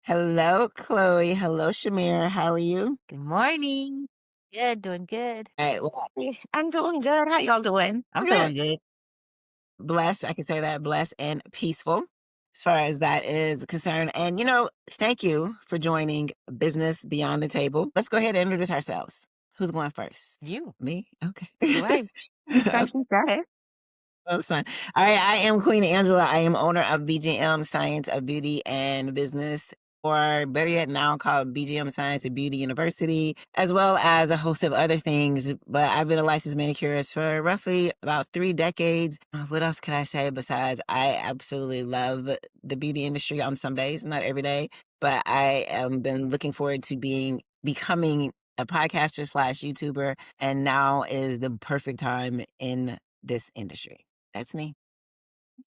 Hello, Chloe. Hello, Shamir. How are you? Good morning. Good, doing good. All right. Well, Hey, I'm doing good. How y'all doing? I'm good. doing good. Blessed. I can say that. Blessed and peaceful as far as that is concerned. And, thank you for joining Business Beyond the Table. Let's go ahead and introduce ourselves. Who's going first? You. Me? Okay. Right. Okay. Thank you, got Well, that's fine. All right, I am Queen Angela. I am owner of BGM Science of Beauty and Business, or better yet, now called BGM Science of Beauty University, as well as a host of other things. But I've been a licensed manicurist for roughly about 3 decades. What else can I say besides I absolutely love the beauty industry on some days, not every day, but I am been looking forward to becoming a podcaster slash YouTuber, and now is the perfect time in this industry. That's me.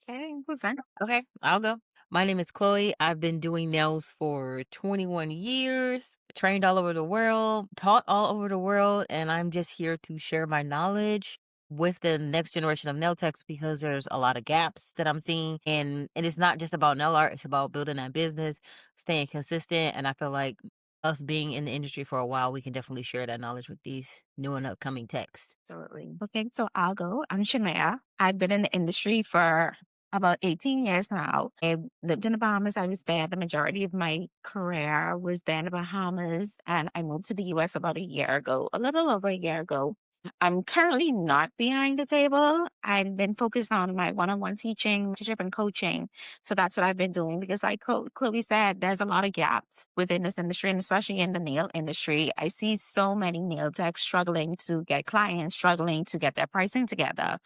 Okay, who's that? Okay, I'll go. My name is Chloe. I've been doing nails for 21 years, trained all over the world, taught all over the world, and I'm just here to share my knowledge with the next generation of nail techs because there's a lot of gaps that I'm seeing. And it's not just about nail art, it's about building that business, staying consistent. And I feel like us being in the industry for a while, we can definitely share that knowledge with these new and upcoming techs. Absolutely. Okay, so I'll go. I'm Shania. I've been in the industry for about 18 years now. I lived in the Bahamas. I was there. The majority of my career was there in the Bahamas, and I moved to the US about a year ago, a little over a year ago. I'm currently not behind the table. I've been focused on my one-on-one teaching, mentorship, and coaching. So that's what I've been doing because, like Chloe said, there's a lot of gaps within this industry, and especially in the nail industry. I see so many nail techs struggling to get clients, struggling to get their pricing together.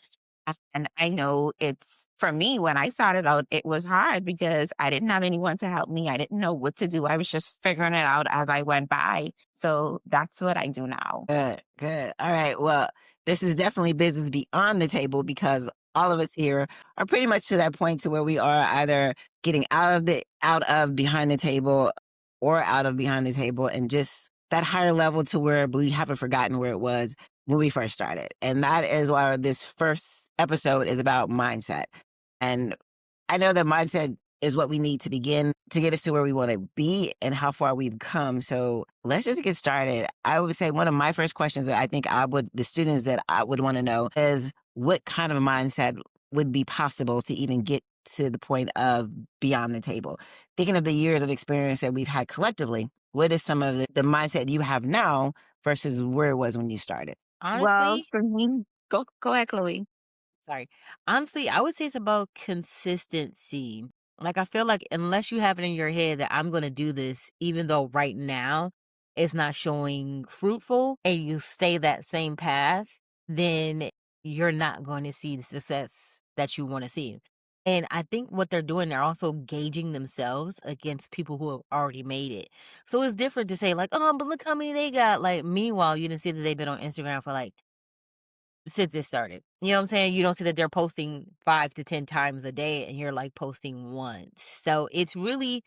And I know it's for me, when I started out, it was hard because I didn't have anyone to help me. I didn't know what to do. I was just figuring it out as I went by. So that's what I do now. Good, good. All right. Well, this is definitely business beyond the table because all of us here are pretty much to that point to where we are either getting out of behind the table or out of behind the table and just that higher level to where we haven't forgotten where it was when we first started. And that is why this first episode is about mindset. And I know that mindset is what we need to begin to get us to where we want to be and how far we've come. So let's just get started. I would say one of my first questions that I think the students that I would want to know is what kind of a mindset would be possible to even get to the point of beyond the table. Thinking of the years of experience that we've had collectively, what is some of the mindset you have now versus where it was when you started? Well, Honestly, for me, go ahead, Chloe. sorry. Honestly, I would say it's about consistency. Like, I feel like unless you have it in your head that I'm going to do this, even though right now it's not showing fruitful and you stay that same path, then you're not going to see the success that you want to see. And I think what they're doing, they're also gauging themselves against people who have already made it. So it's different to say, like, oh, but look how many they got. Like, meanwhile, you didn't see that they've been on Instagram for like since it started. You know what I'm saying? You don't see that they're posting 5 to 10 times a day and you're like posting once. So it's really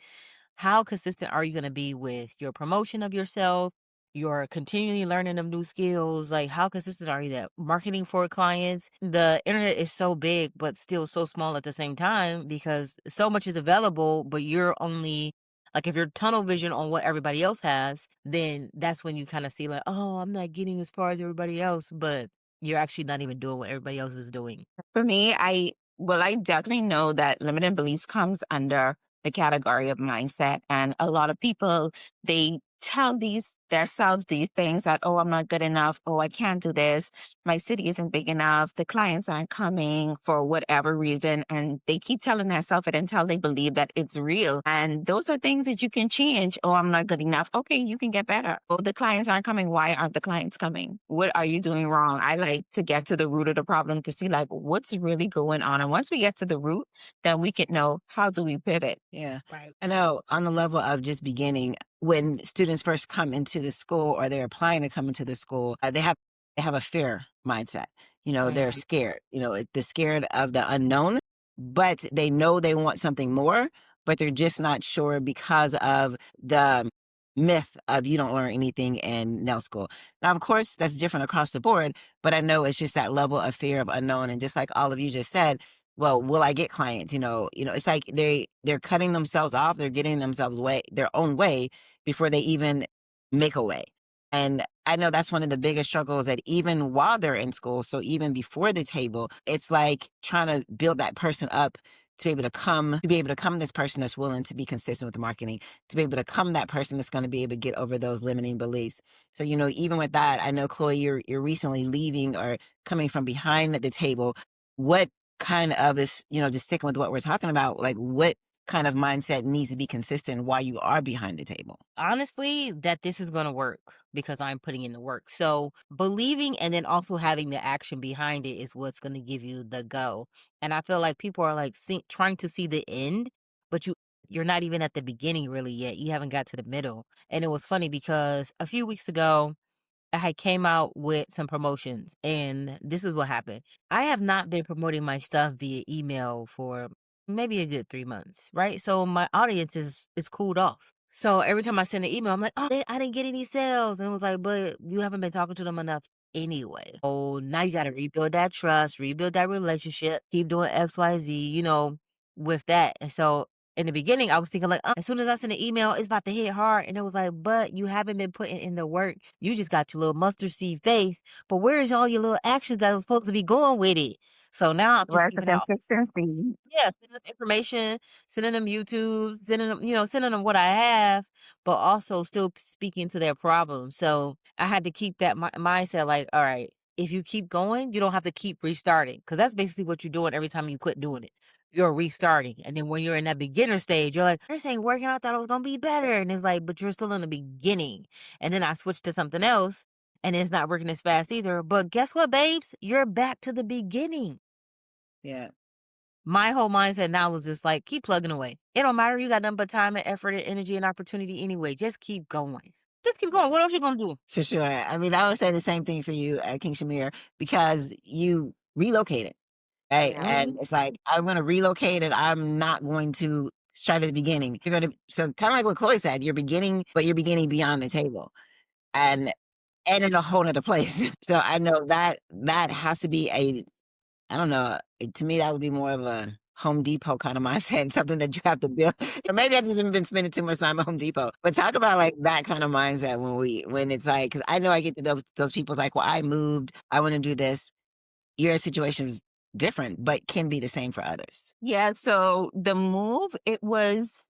how consistent are you going to be with your promotion of yourself? You're continually learning of new skills. Like, how consistent are you that marketing for clients? The internet is so big, but still so small at the same time because so much is available, but you're only like if you're tunnel vision on what everybody else has, then that's when you kind of see like, oh, I'm not getting as far as everybody else, but you're actually not even doing what everybody else is doing. For me, I definitely know that limiting beliefs comes under the category of mindset. And a lot of people, they tell themselves these things that, oh, I'm not good enough. Oh, I can't do this. My city isn't big enough. The clients aren't coming for whatever reason. And they keep telling themselves it until they believe that it's real. And those are things that you can change. Oh, I'm not good enough. Okay, you can get better. Oh, the clients aren't coming. Why aren't the clients coming? What are you doing wrong? I like to get to the root of the problem to see like what's really going on. And once we get to the root, then we can know how do we pivot. Yeah. Right. I know on the level of just beginning, when students first come into the school or they're applying to come into the school, they have a fear mindset. They're Mhm. scared. They're scared of the unknown, but they know they want something more, but they're just not sure because of the myth of you don't learn anything in nail school. Now, of course, that's different across the board, but I know it's just that level of fear of unknown. And just like all of you just said, well, will I get clients? It's like they're cutting themselves off, they're getting themselves way their own way before they even make a way. And I know that's one of the biggest struggles that even while they're in school, so even before the table, it's like trying to build that person up to be able to come this person that's willing to be consistent with the marketing, to be able to come that person that's going to be able to get over those limiting beliefs. So, even with that, I know Chloe, you're recently leaving or coming from behind the table. What kind of is, just sticking with what we're talking about, like what kind of mindset needs to be consistent while you are behind the table? Honestly, that this is going to work because I'm putting in the work. So, believing and then also having the action behind it is what's going to give you the go. And I feel like people are like trying to see the end, but you're not even at the beginning really yet. You haven't got to the middle. And it was funny because a few weeks ago, I had came out with some promotions, and this is what happened. I have not been promoting my stuff via email for maybe a good 3 months, right? So my audience is cooled off. So every time I send an email, I'm like, oh, I didn't get any sales, and it was like, but you haven't been talking to them enough anyway. Oh, now you got to rebuild that trust, rebuild that relationship, keep doing X, Y, Z, with that. And so in the beginning, I was thinking like, as soon as I send an email, it's about to hit hard. And it was like, but you haven't been putting in the work. You just got your little mustard seed faith. But where's all your little actions that was supposed to be going with it? So now I'm just Where's the giving out, consistency? yeah, sending them information, sending them YouTube, sending them what I have, but also still speaking to their problems. So I had to keep that mindset like, all right, if you keep going, you don't have to keep restarting because that's basically what you're doing every time you quit doing it. You're restarting. And then when you're in that beginner stage, you're like, this ain't working. I thought it was going to be better. And it's like, but you're still in the beginning. And then I switched to something else and it's not working as fast either. But guess what, babes? You're back to the beginning. Yeah. My whole mindset now was just like, keep plugging away. It don't matter. You got nothing but time and effort and energy and opportunity anyway. Just keep going. Just keep going. What else you gonna do? For sure. I mean, I would say the same thing for you, King Shamir, because you relocated, right? Yeah. And it's like, I'm going to relocate and I'm not going to start at the beginning. So kind of like what Chloe said, you're beginning, but you're beginning beyond the table and in a whole nother place. So I know that has to be I don't know, to me, that would be more of a Home Depot kind of mindset, something that you have to build. And maybe I've just been spending too much time at Home Depot. But talk about like that kind of mindset when it's like, because I know I get to those people's like, well, I moved, I want to do this. Your situation's different, but can be the same for others. Yeah, so the move, it was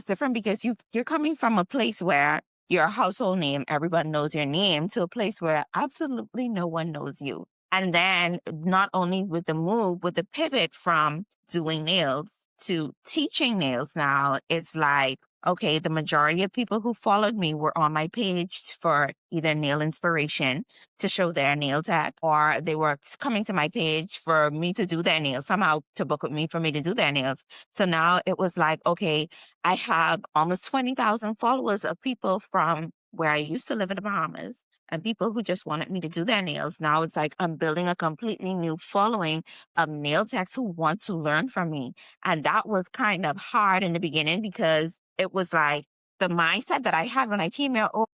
different because you're coming from a place where you're a household name, everybody knows your name, to a place where absolutely no one knows you. And then not only with the move, with the pivot from doing nails to teaching nails now, it's like, okay, the majority of people who followed me were on my page for either nail inspiration to show their nail tech, or they were coming to my page for me to do their nails, somehow to book with me for me to do their nails. So now it was like, okay, I have almost 20,000 followers of people from where I used to live in the Bahamas and people who just wanted me to do their nails. Now it's like I'm building a completely new following of nail techs who want to learn from me. And that was kind of hard in the beginning because it was like the mindset that I had when I came here, oh,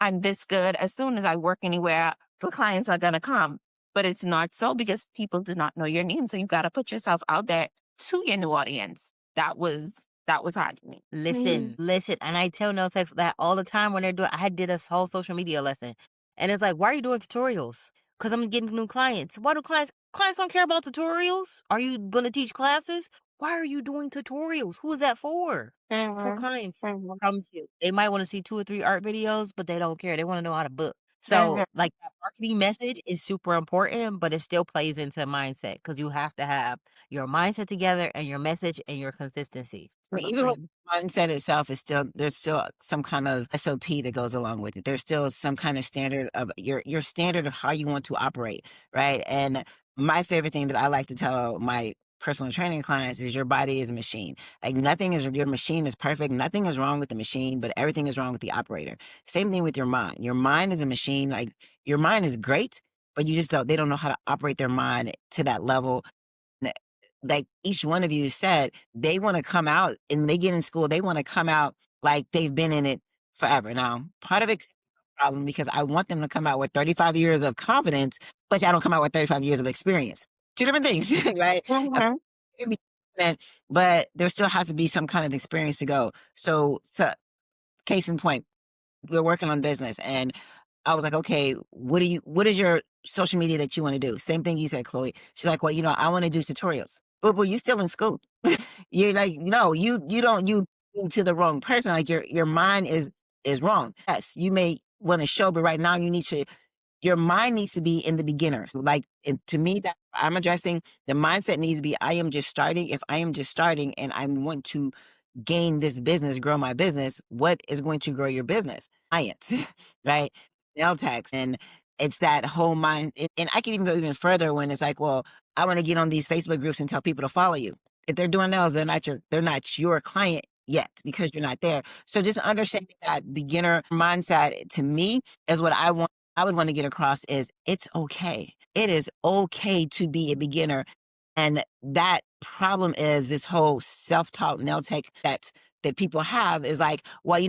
I'm this good. As soon as I work anywhere, the clients are going to come. But it's not so because people do not know your name. So you got to put yourself out there to your new audience. That was hard for me. Listen. And I tell no text that all the time when they're doing, I did a whole social media lesson. And it's like, why are you doing tutorials? Because I'm getting new clients. Why do clients don't care about tutorials? Are you going to teach classes? Why are you doing tutorials? Who is that for? For Mhm, clients. I mhm, promise you. They might want to see 2 or 3 art videos, but they don't care. They want to know how to book. So, mhm. like, that marketing message is super important, but it still plays into mindset because you have to have your mindset together and your message and your consistency. But even with Absolutely. mindset itself is there's still some kind of SOP that goes along with it. There's still some kind of standard of your standard of how you want to operate, right? And my favorite thing that I like to tell my personal training clients is your body is a machine. Like nothing is your machine is perfect. Nothing is wrong with the machine, but everything is wrong with the operator. Same thing with your mind. Your mind is a machine. Like your mind is great, but you just don't they don't know how to operate their mind to that level n- like each one of you said, they want to come out and they get in school, they want to come out like they've been in it forever. Now, part of it could be a problem because I want them to come out with 35 years of confidence, but I don't come out with 35 years of experience. Two different things, right? Mhm. Maybe, but there still has to be some kind of experience to go. So case in point, we're working on business and I was like, okay, what is your social media that you want to do? Same thing you said, Chloe. She's like, well, I want to do tutorials. But you still in school. You're like, no, you don't you to the wrong person. Like your mind is wrong. Yes, you may want to show, but right now you need to your mind needs to be in the beginner. So like to me that I'm addressing the mindset needs to be I am just starting. If I am just starting and I want to gain this business, grow my business, what is going to grow your business? Science, right? Nail techs. And it's that whole mind. And I can even go even further when it's like, well, I want to get on these Facebook groups and tell people to follow you. If they're doing nails, they're not your client yet because you're not there. So just understanding that beginner mindset to me is what I would want to get across is it's okay. It is okay to be a beginner. And that problem is this whole self-taught nail tech that people have is like, well,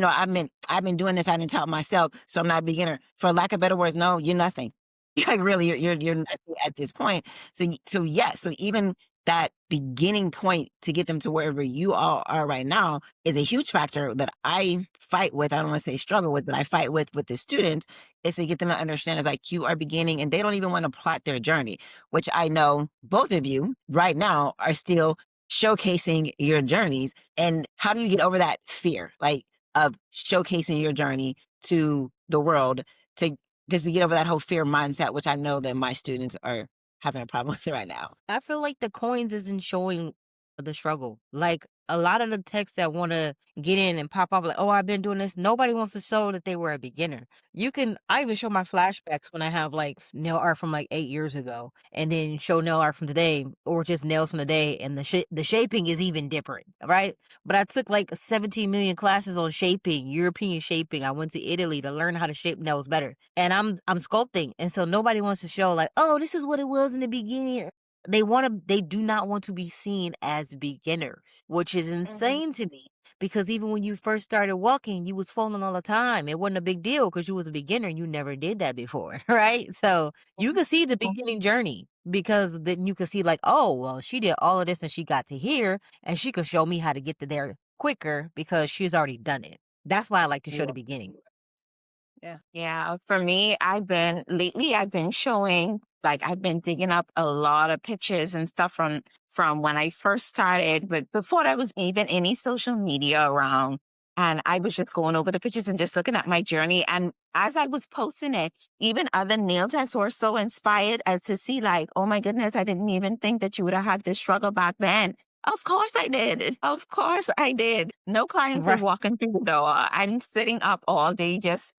I've been doing this, I didn't taught myself, so I'm not a beginner. For lack of better words, no, you're nothing. Like really, you're nothing at this point. So yes, so even that beginning point to get them to wherever you all are right now is a huge factor that I fight with. I don't want to say struggle with, but I fight with the students is to get them to understand is like you are beginning and they don't even want to plot their journey, which I know both of you right now are still showcasing your journeys. And how do you get over that fear, like of showcasing your journey to the world to just to get over that whole fear mindset, which I know that my students are having a problem with right now. I feel like the coins isn't showing the struggle. Like a lot of the techs that want to get in and pop up like, oh, I've been doing this. Nobody wants to show that they were a beginner. I even show my flashbacks when I have like nail art from like 8 years ago and then show nail art from today or just nails from today. And the shaping is even different, right? But I took like 17 million classes on shaping, European shaping. I went to Italy to learn how to shape nails better. And I'm sculpting. And so nobody wants to show like, oh, this is what it was in the beginning. They do not want to be seen as beginners, which is insane to me because even when you first started walking, you was falling all the time. It wasn't a big deal because you was a beginner. You never did that before, right? So you can see the beginning journey because then you can see like, oh, well, she did all of this and she got to here and she could show me how to get to there quicker because she's already done it. That's why I like to show the beginning. Yeah. Yeah, for me, I've been showing like I've been digging up a lot of pictures and stuff from when I first started, but before there was even any social media around. And I was just going over the pictures and just looking at my journey. And as I was posting it, even other nail techs were so inspired as to see, like, oh my goodness, I didn't even think that you would have had this struggle back then. Of course I did. Of course I did. No clients were Right. walking through the door. I'm sitting up all day just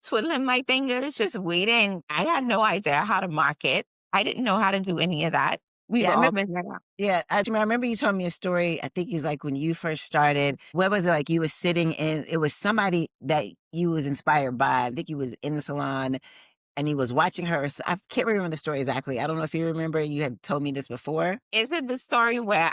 twiddling my fingers, just waiting. I had no idea how to market. I didn't know how to do any of that. We've Yeah, I all remember. been there. Yeah, I remember you told me a story. I think it was like when you first started. What was it like? You were sitting and it was somebody that you was inspired by. I think you was in the salon and he was watching her. I can't remember the story exactly. I don't know if you remember. You had told me this before. Is it the story where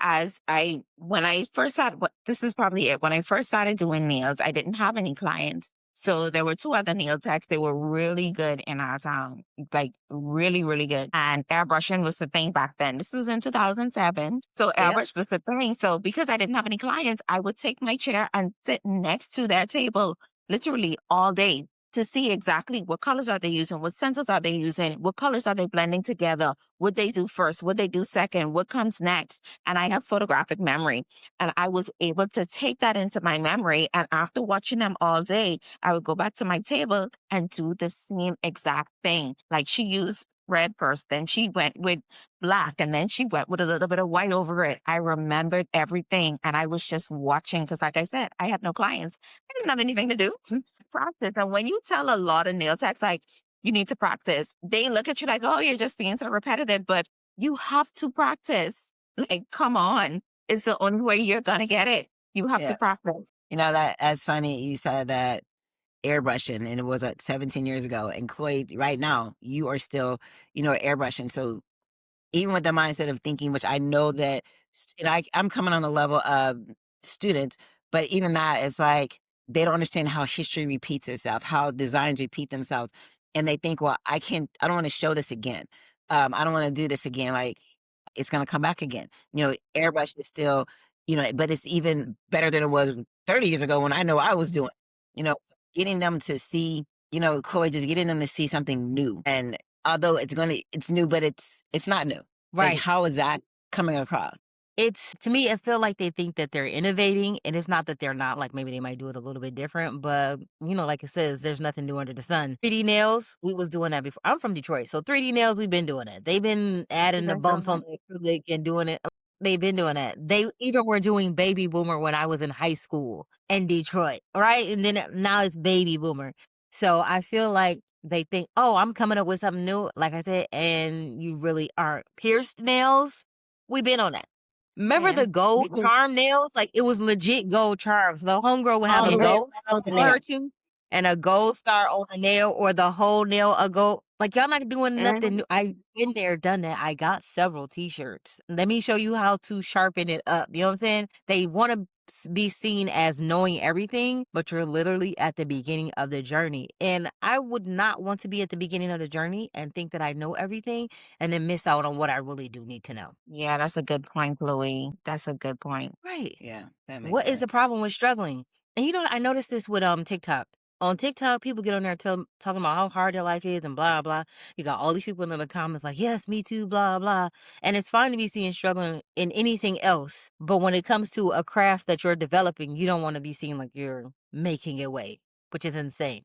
when I first started, this is probably it. When I first started doing nails, I didn't have any clients. So there were two other nail techs. They were really good in our town, like really, really good. And airbrushing was the thing back then. This was in 2007. So Yeah. airbrush was the thing. So because I didn't have any clients, I would take my chair and sit next to their table literally all day to see exactly what colors are they using, what stencils are they using, what colors are they blending together, what they do first, what they do second, what comes next. And I have photographic memory. And I was able to take that into my memory. And after watching them all day, I would go back to my table and do the same exact thing. Like she used red first, then she went with black, and then she went with a little bit of white over it. I remembered everything. And I was just watching because, like I said, I had no clients. I didn't have anything to do. Practice. And when you tell a lot of nail techs, like, you need to practice, they look at you like, oh, you're just being so repetitive, but you have to practice. Like, come on. It's the only way you're going to get it. You have to Yeah. practice. That's funny. You said that airbrushing and it was 17 years ago. And Chloe, right now, you are still, airbrushing. So even with the mindset of thinking, which I know that, and I'm coming on the level of students, but even that is like they don't understand how history repeats itself, how designs repeat themselves, and they think, well, I don't want to show this again. I don't want to do this again. Like it's gonna come back again. Airbrush is still, but it's even better than it was 30 years ago when I know I was doing. Getting them to see, Chloe, just getting them to see something new. And although it's new, but it's not new. Like, Right. how is that coming across? It's to me, it feel like they think that they're innovating, and it's not that they're not, like, maybe they might do it a little bit different, but, like it says, there's nothing new under the sun. 3D nails, we was doing that before. I'm from Detroit, so 3D nails, we've been doing it. They've been adding the That's so bumps on much. the acrylic and doing it. They've been doing that. They even were doing baby boomer when I was in high school in Detroit, right? And then now it's baby boomer. So I feel like they think, "Oh, I'm coming up with something new," like I said, and you really aren't. Pierced nails, we've been on that. Remember Yeah. the gold Me too. charm nails? Like, it was legit gold charms. The homegirl would have All a the way gold around the on her nail. too and a gold star on the nail or the whole nail a gold. Like, y'all not doing nothing Mhm. new. I've been there, done that. I got several T-shirts. Let me show you how to sharpen it up. You know what I'm saying? They wanna be seen as knowing everything, but you're literally at the beginning of the journey. And I would not want to be at the beginning of the journey and think that I know everything and then miss out on what I really do need to know. Yeah, that's a good point, Chloe. That's a good point. Right. Yeah, that makes What is the sense. problem with struggling? And I noticed this with TikTok. On TikTok, people get on there talking about how hard their life is and blah blah. You got all these people in the comments like, "Yes, me too," blah blah. And it's fine to be seen struggling in anything else, but when it comes to a craft that you're developing, you don't want to be seen like you're making it way, which is insane.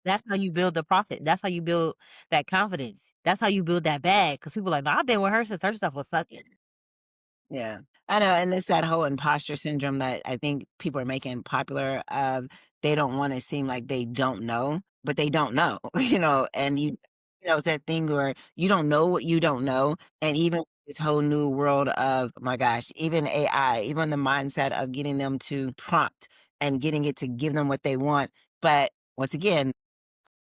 That's how you build the profit. That's how you build that confidence. That's how you build that bag. Because people are like, "No, I've been with her since her stuff was sucking." Yeah. I know, and it's that whole imposter syndrome that I think people are making popular of. They don't wanna seem like they don't know, but they don't know, and it's that thing where you don't know what you don't know, and even this whole new world of, my gosh, even AI, even the mindset of getting them to prompt and getting it to give them what they want, but once again,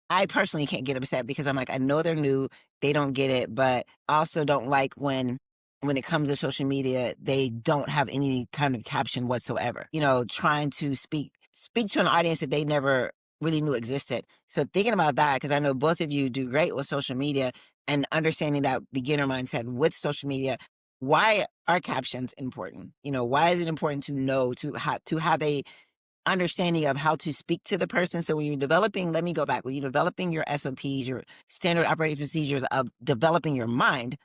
I personally can't get upset because I'm like, I know they're new, they don't get it, but I also don't like when it comes to social media, they don't have any kind of caption whatsoever. Trying to speak to an audience that they never really knew existed. So thinking about that, because I know both of you do great with social media and understanding that beginner mindset with social media, why are captions important? Why is it important to know to have a understanding of how to speak to the person. So when you're developing, let me go back. When you're developing your SOPs, your standard operating procedures of developing your mind,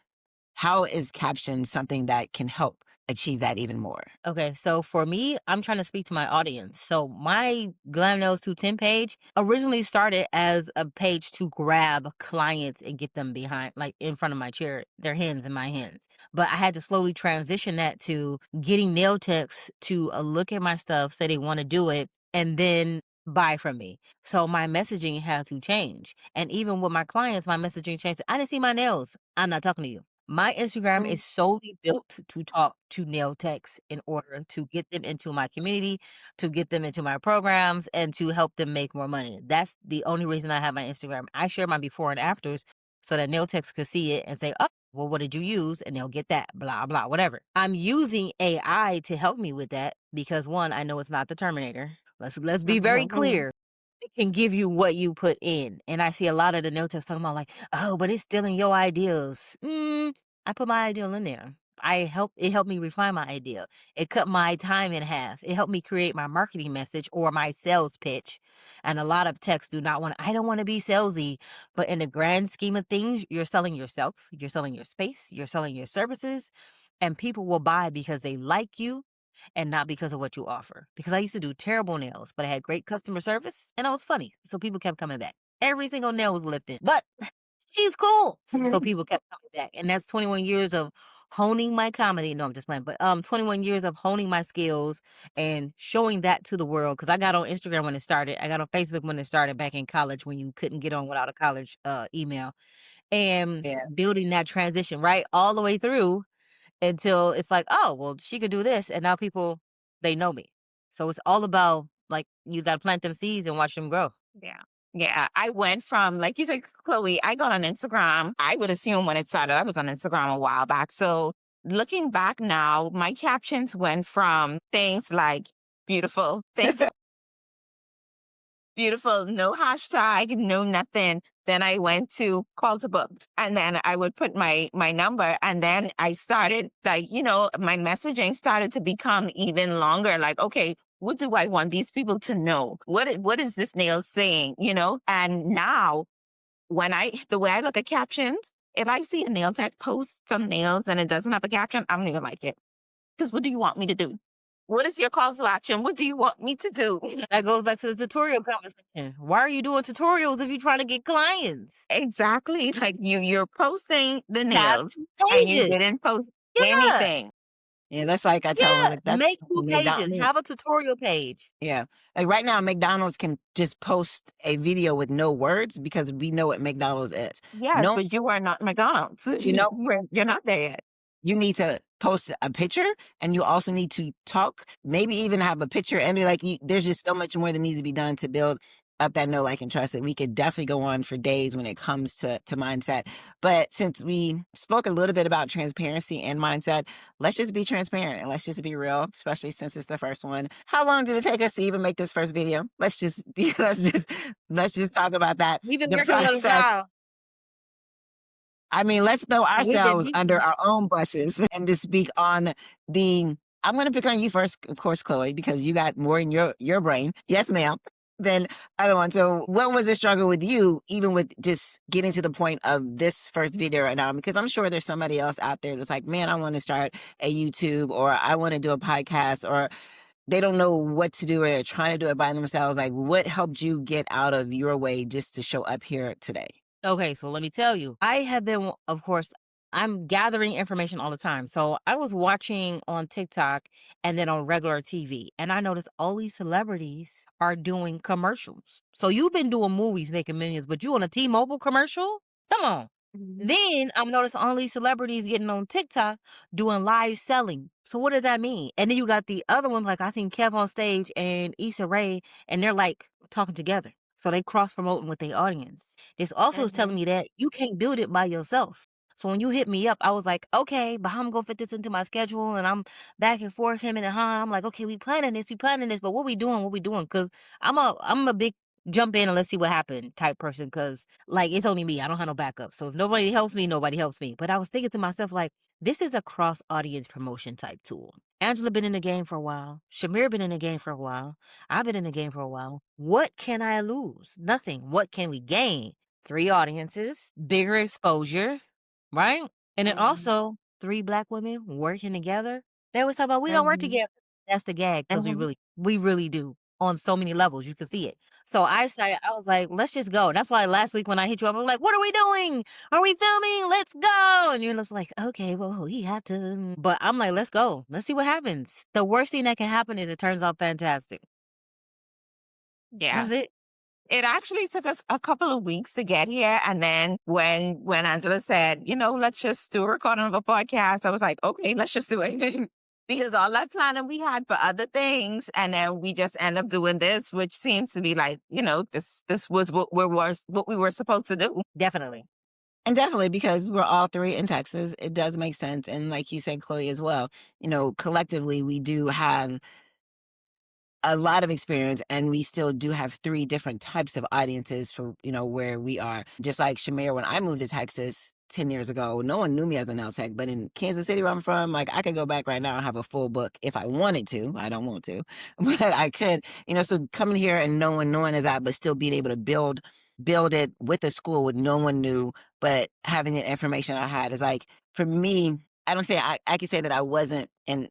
how is caption something that can help achieve that even more? Okay, so for me, I'm trying to speak to my audience. So my Glam Nails 210 page originally started as a page to grab clients and get them behind, like in front of my chair, their hands in my hands. But I had to slowly transition that to getting nail techs to look at my stuff, say they want to do it, and then buy from me. So my messaging had to change. And even with my clients, my messaging changed. I didn't see my nails. I'm not talking to you. My Instagram Mm. is solely built to talk to nail techs in order to get them into my community, to get them into my programs, and to help them make more money. That's the only reason I have my Instagram. I share my before and afters so that nail techs could see it and say, "Oh, well, what did you use?" And they'll get that, blah, blah, whatever. I'm using AI to help me with that because one, I know it's not the Terminator. Let's be very clear. It can give you what you put in. And I see a lot of the nail techs talking about like, "Oh, but it's stealing your ideas." I put my ideal in there. It helped me refine my idea. It cut my time in half. It helped me create my marketing message or my sales pitch. And a lot of techs do not want I don't want to be salesy, but in the grand scheme of things, you're selling yourself, you're selling your space, you're selling your services, and people will buy because they like you and not because of what you offer. Because I used to do terrible nails, but I had great customer service and I was funny. So people kept coming back. Every single nail was lifted. But she's cool. So Mhm. people kept coming back. And that's 21 years of honing my comedy. No, I'm just playing. But 21 years of honing my skills and showing that to the world. Cause I got on Instagram when it started. I got on Facebook when it started back in college when you couldn't get on without a college email. And Yeah. building that transition, right? All the way through until it's like, "Oh, well, she could do this," and now people, they know me. So it's all about, like, you gotta plant them seeds and watch them grow. Yeah. Yeah. I went from, like you said, Chloe, I got on Instagram. I would assume when it started, I was on Instagram a while back. So looking back now, my captions went from things like beautiful, things Beautiful. No hashtag, no nothing. Then I went to call to book, and then I would put my number, and then I started, like, my messaging started to become even longer. Like, okay, what do I want these people to know? What is this nail saying? And now, the way I look at captions, if I see a nail tech post some nails and it doesn't have a caption, I'm gonna like it. Because what do you want me to do? What is your call to action? What do you want me to do? That goes back to the tutorial conversation. Why are you doing tutorials if you're trying to get clients? Exactly. Like, you're posting the Have nails 2 and you pages. didn't post Yeah, anything. Yeah, that's like I tell them, yeah. like, that's Make 2 pages. Have a tutorial page. yeah. Like right now, McDonald's can just post a video with no words because we know what McDonald's is. Yes, No, but you are not McDonald's. you know, You're not there yet. you need to post a picture and you also need to talk, maybe even have a picture. And like, there's just so much more that needs to be done to build up that know, like, and trust that we could definitely go on for days when it comes to mindset. But since we spoke a little bit about transparency and mindset, let's just be transparent and let's just be real, especially since it's the first one. How long did it take us to even make this first video? Let's just be, let's just talk about that. We've been The working on it a process. while. I mean, let's throw We've been ourselves deep under our own buses and to speak on the. I'm going to pick on you first, of course, Chloe, because you got more in your brain. Yes, ma'am. Than other one. So, what was the struggle with you, even with just getting to the point of this first video right now? Because I'm sure there's somebody else out there that's like, man, I want to start a YouTube or I want to do a podcast, or they don't know what to do or they're trying to do it by themselves. Like, what helped you get out of your way just to show up here today? Okay, so let me tell you. I have been, of course, I'm gathering information all the time. So I was watching on TikTok and then on regular TV, and I noticed all these celebrities are doing commercials. So you've been doing movies making millions, but you on a T-Mobile commercial? Come on. Mhm. Then I'm noticing all these celebrities getting on TikTok doing live selling. So what does that mean? And then you got the other ones, like I think Kev on stage and Issa Rae, and they're like talking together. So they cross promoting with their audience. This also is telling Mhm. me that you can't build it by yourself. So when you hit me up, I was like, okay, but how I'm gonna fit this into my schedule? And I'm back and forth, him and Han. I'm like, okay, we planning this, but what we doing? What we doing? Cause I'm a big jump in and let's see what happened type person. Cause like it's only me. I don't have no backup. So if nobody helps me, nobody helps me. But I was thinking to myself, like, this is a cross audience promotion type tool. Angela been in the game for a while. Shamir been in the game for a while. I've been in the game for a while. What can I lose? Nothing. What can we gain? 3 audiences, bigger exposure, right? And then Mhm. also 3 Black women working together. They always talk about we don't work Mhm. together. That's the gag because we Mhm. really do on so many levels. You can see it. So I was like, let's just go. And that's why last week when I hit you up, I'm like, what are we doing? Are we filming? Let's go. And you're just like, okay, well, we have to. But I'm like, let's go. Let's see what happens. The worst thing that can happen is it turns out fantastic. Yeah. That's it. It actually took us a couple of weeks to get here. And then when Angela said, let's just do a recording of a podcast, I was like, okay, let's just do it. Because all that planning we had for other things, and then we just end up doing this, which seems to be like, this was what we were supposed to do. Definitely. And definitely because we're all three in Texas, it does make sense. And like you said, Chloe, as well, collectively, we do have a lot of experience and we still do have three different types of audiences for where we are. Just like Shamir, when I moved to Texas 10 years ago, no one knew me as a nail tech, but in Kansas City where I'm from, like I could go back right now and have a full book if I wanted to. I don't want to, but I could. So coming here and knowing as I, but still being able to build it with a school with no one knew, but having the information I had is like, for me, I don't say I can say that I wasn't, and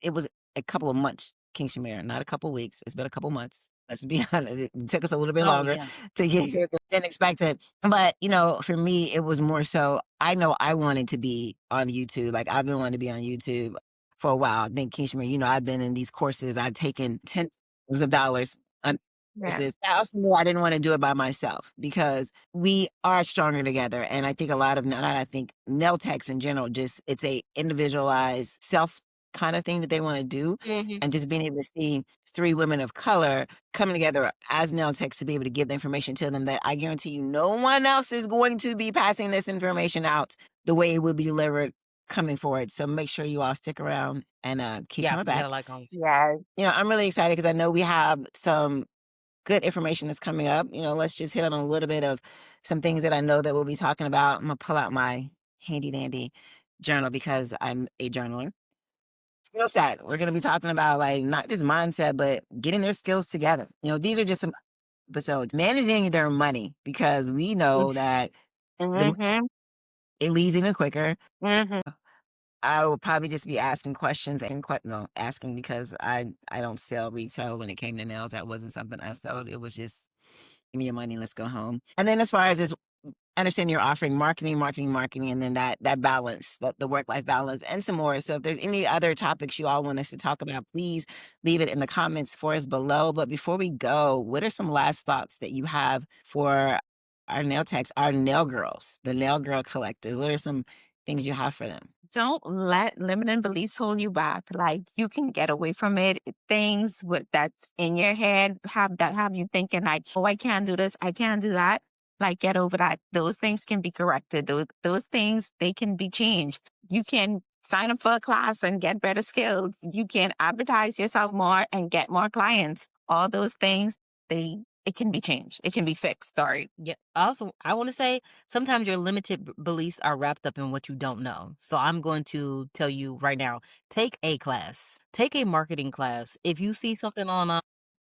it was a couple of months, King Shamir, not a couple of weeks. It's been a couple months. Let's be honest. It took us a little bit Oh longer yeah. to get here than expected. But, for me, it was more so I know I wanted to be on YouTube. Like I've been wanting to be on YouTube for a while. I think King Shamir, I've been in these courses. I've taken tens of dollars on Yeah. courses. I also knew I didn't want to do it by myself because we are stronger together. And I think a lot of, not I think, nail techs in general, just it's a individualized self kind of thing that they want to do. Mhm. And just being able to see three women of color coming together as nail techs to be able to give the information to them that I guarantee you no one else is going to be passing this information out the way it will be delivered coming forward. So make sure you all stick around and keep Yeah, coming you back. gotta like them. Yeah. I'm really excited because I know we have some good information that's coming up. Let's just hit on a little bit of some things that I know that we'll be talking about. I'm gonna pull out my handy dandy journal because I'm a journaler. Skill set. We're gonna be talking about like not just mindset, but getting their skills together. These are just some episodes. Managing their money because we know that the Mhm. it leads even quicker. Mhm. I will probably just be asking questions and no, asking because I don't sell retail. When it came to nails, that wasn't something I sold. It was just give me your money, let's go home. And then as far as just understand you're offering marketing, marketing, marketing, and then that balance, the work life balance, and some more. So if there's any other topics you all want us to talk about, please leave it in the comments for us below. But before we go, what are some last thoughts that you have for our nail techs, our nail girls, the nail girl collective? What are some things you have for them? Don't let limiting beliefs hold you back. Like you can get away from it. Things with that's in your head have you thinking like, oh, I can't do this, I can't do that. Like get over that. Those things can be corrected. Those things they can be changed. You can sign up for a class and get better skills. You can advertise yourself more and get more clients. All those things, it can be changed. It can be fixed. Sorry. Yeah. Also, I want to say sometimes your limited beliefs are wrapped up in what you don't know. So I'm going to tell you right now, take a class, take a marketing class. If you see something on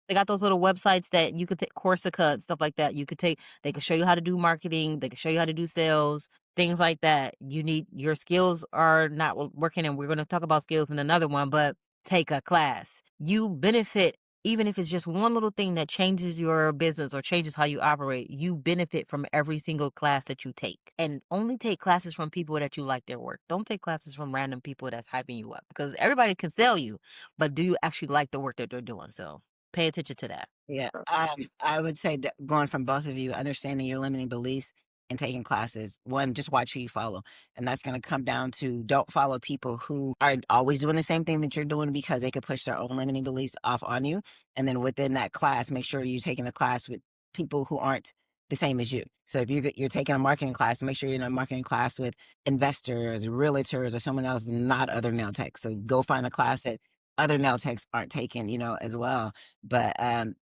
they got those little websites that you could take Corsica and stuff like that. You could take they could show you how to do marketing, they could show you how to do sales, things like that. You need your skills are not working, and we're going to talk about skills in another one, but take a class. You benefit even if it's just one little thing that changes your business or changes how you operate. You benefit from every single class that you take. And only take classes from people that you like their work. Don't take classes from random people that's hyping you up because everybody can sell you, but do you actually like the work that they're doing? So pay attention to that. Yeah, I would say that going from both of you, understanding your limiting beliefs and taking classes. One, just watch who you follow. And that's going to come down to don't follow people who are always doing the same thing that you're doing because they could push their own limiting beliefs off on you. And then within that class, make sure you're taking a class with people who aren't the same as you. So if you're taking a marketing class, make sure you're in a marketing class with investors, realtors, or someone else, not other nail techs. So go find a class that other nail techs aren't taking, as well. But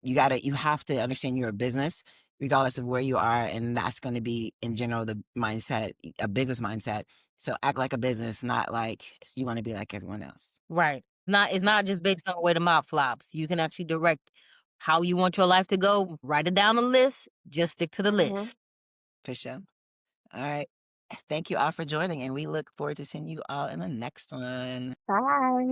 you have to understand you're a business regardless of where you are, and that's going to be in general the mindset, a business mindset. So act like a business, not like you want to be like everyone else. Right. It's not just based on the way the mop flops. You can actually direct how you want your life to go. Write it down a list. Just stick to the Mhm. list. For sure. All right. Thank you all for joining, and we look forward to seeing you all in the next one. Bye.